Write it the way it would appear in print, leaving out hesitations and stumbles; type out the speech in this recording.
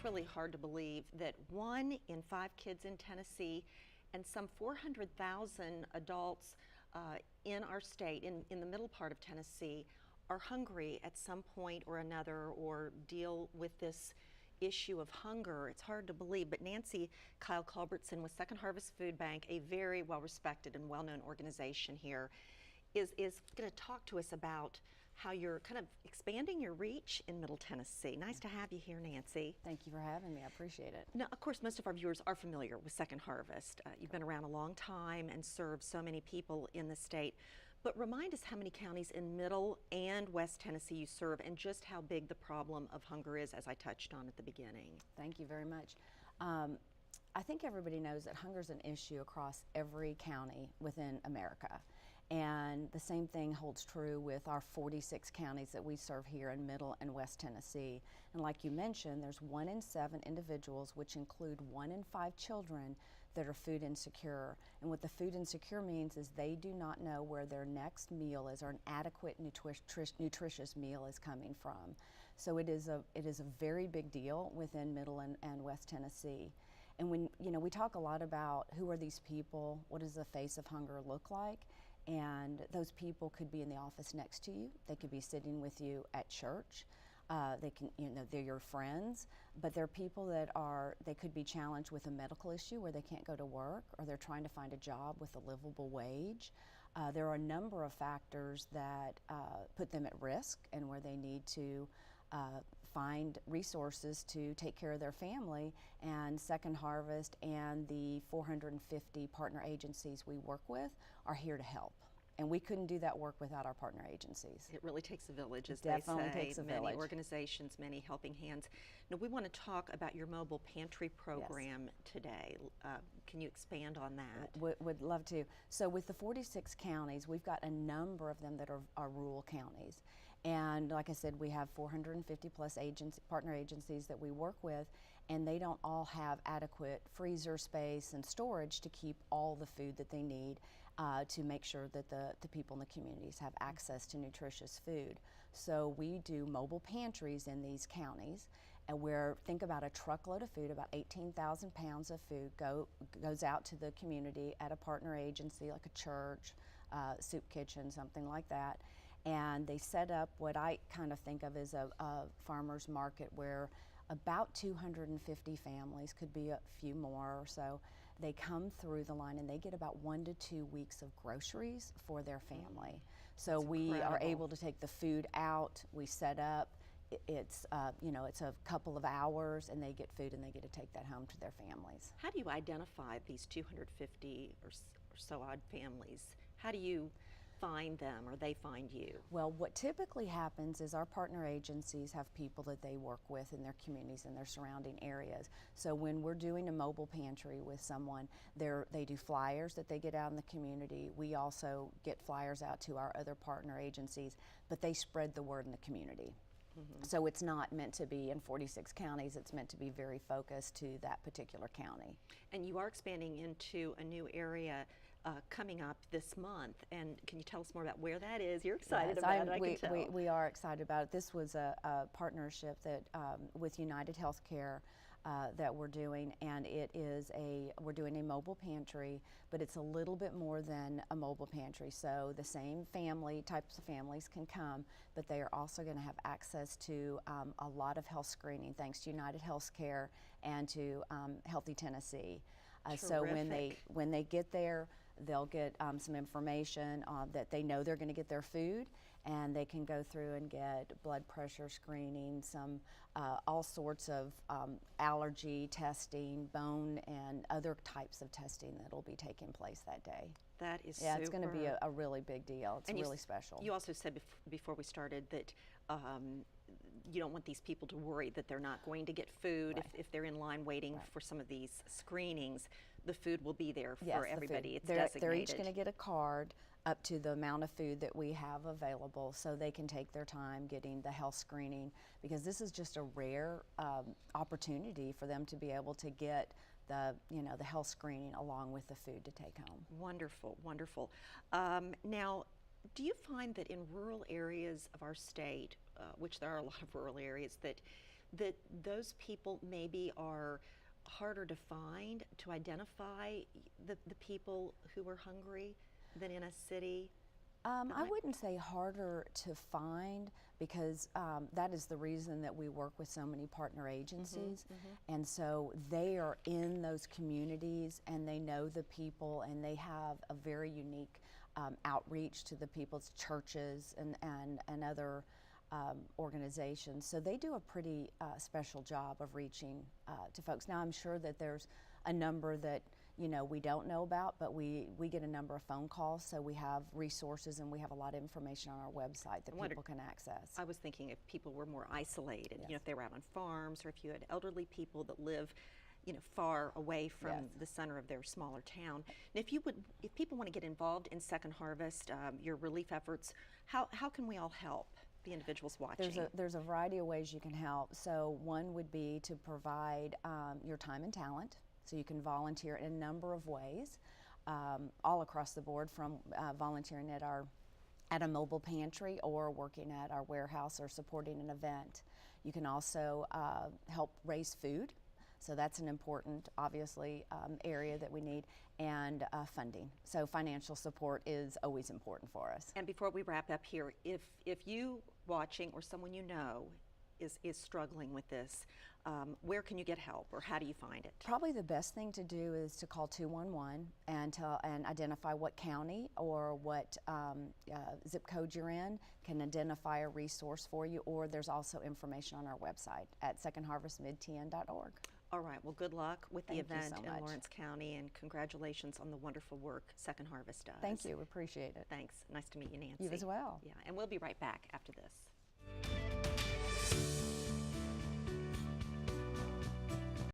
it's really hard to believe that 1 in 5 kids in Tennessee and some 400,000 adults in our state, in the middle part of Tennessee, are hungry at some point or another or deal with this issue of hunger. It's hard to believe, but Nancy Keil-Culbertson with Second Harvest Food Bank, a very well-respected and well-known organization here, is going to talk to us about how you're kind of expanding your reach in Middle Tennessee. Nice to have you here, Nancy. Thank you for having me. I appreciate it. Now, of course, most of our viewers are familiar with Second Harvest. You've been around a long time and served so many people in the state. But remind us how many counties in Middle and West Tennessee you serve and just how big the problem of hunger is, as I touched on at the beginning. Thank you very much. I think everybody knows that hunger is an issue across every county within America. And the same thing holds true with our 46 counties that we serve here in Middle and West Tennessee. And like you mentioned, there's 1 in 7 individuals, which include 1 in 5 children, that are food insecure. And what the food insecure means is they do not know where their next meal is or an adequate nutritious meal is coming from. So it is a very big deal within Middle and West Tennessee. And when, we talk a lot about who are these people, what does the face of hunger look like? And those people could be in the office next to you. They could be sitting with you at church. They can, they're your friends, but they're people that they could be challenged with a medical issue where they can't go to work, or they're trying to find a job with a livable wage. There are a number of factors that put them at risk and where they need to find resources to take care of their family, and Second Harvest and the 450 partner agencies we work with are here to help. And we couldn't do that work without our partner agencies. It really takes a village, as Definitely they say. takes a many village. Organizations, many helping hands. Now, we want to talk about your mobile pantry program today. Can you expand on that? Would love to. So with the 46 counties, we've got a number of them that are rural counties. And like I said, we have 450 plus partner agencies that we work with, and they don't all have adequate freezer space and storage to keep all the food that they need to make sure that the people in the communities have access to nutritious food. So we do mobile pantries in these counties, and think about a truckload of food, about 18,000 pounds of food goes out to the community at a partner agency like a church, soup kitchen, something like that. And they set up what I kind of think of as a farmer's market where about 250 families, could be a few more or so, they come through the line and they get about 1 to 2 weeks of groceries for their family. So we are able to take the food out, we set up, it's a couple of hours, and they get food and they get to take that home to their families. How do you identify these 250 or so odd families? How do you find them, or they find you? Well, what typically happens is our partner agencies have people that they work with in their communities and their surrounding areas. So when we're doing a mobile pantry with someone, they do flyers that they get out in the community. We also get flyers out to our other partner agencies, but they spread the word in the community. Mm-hmm. So it's not meant to be in 46 counties, it's meant to be very focused to that particular county. And you are expanding into a new area coming up this month, and can you tell us more about where that is? You're excited about it, I can tell. We are excited about it. This was a partnership that with UnitedHealthcare that we're doing, and we're doing a mobile pantry, but it's a little bit more than a mobile pantry. So the same types of families can come, but they are also going to have access to a lot of health screening thanks to UnitedHealthcare and to Healthy Tennessee. So when they get there, they'll get some information that they know they're going to get their food, and they can go through and get blood pressure screening, all sorts of allergy testing, bone and other types of testing that will be taking place that day. That is super. It's going to be a really big deal. It's really special. You also said before we started that you don't want these people to worry that they're not going to get food. Right. If they're in line waiting for some of these screenings, the food will be there yes, for everybody. It's they're designated. each going to get a card up to the amount of food that we have available, so they can take their time getting the health screening, because this is just a rare opportunity for them to be able to get the health screening along with the food to take home. Wonderful, wonderful. Now, do you find that in rural areas of our state, which there are a lot of rural areas, that that those people maybe are harder to find, to identify the people who are hungry than in a city? I wouldn't say harder to find, because that is the reason that we work with so many partner agencies. And so they are in those communities and they know the people, and they have a very unique outreach to the people's churches and other organizations. So they do a pretty special job of reaching to folks. Now, I'm sure that there's a number that we don't know about, but we get a number of phone calls, so we have resources and we have a lot of information on our website that people can access. I was thinking if people were more isolated, if they were out on farms, or if you had elderly people that live far away from the center of their smaller town. And if people want to get involved in Second Harvest, your relief efforts, how can we all help the individuals watching? There's a variety of ways you can help. So one would be to provide your time and talent. So you can volunteer in a number of ways, all across the board, from volunteering at a mobile pantry, or working at our warehouse, or supporting an event. You can also help raise food. So that's an important, obviously, area that we need, and funding. So financial support is always important for us. And before we wrap up here, if you watching or someone you know is struggling with this, where can you get help, or how do you find it? Probably the best thing to do is to call 211 and identify what county or what zip code you're in, can identify a resource for you, or there's also information on our website at secondharvestmidtn.org. All right, well, good luck with the event so in much. Lawrence County, and congratulations on the wonderful work Second Harvest does. Thank you, appreciate it. Thanks, nice to meet you, Nancy. You as well. Yeah, and we'll be right back after this.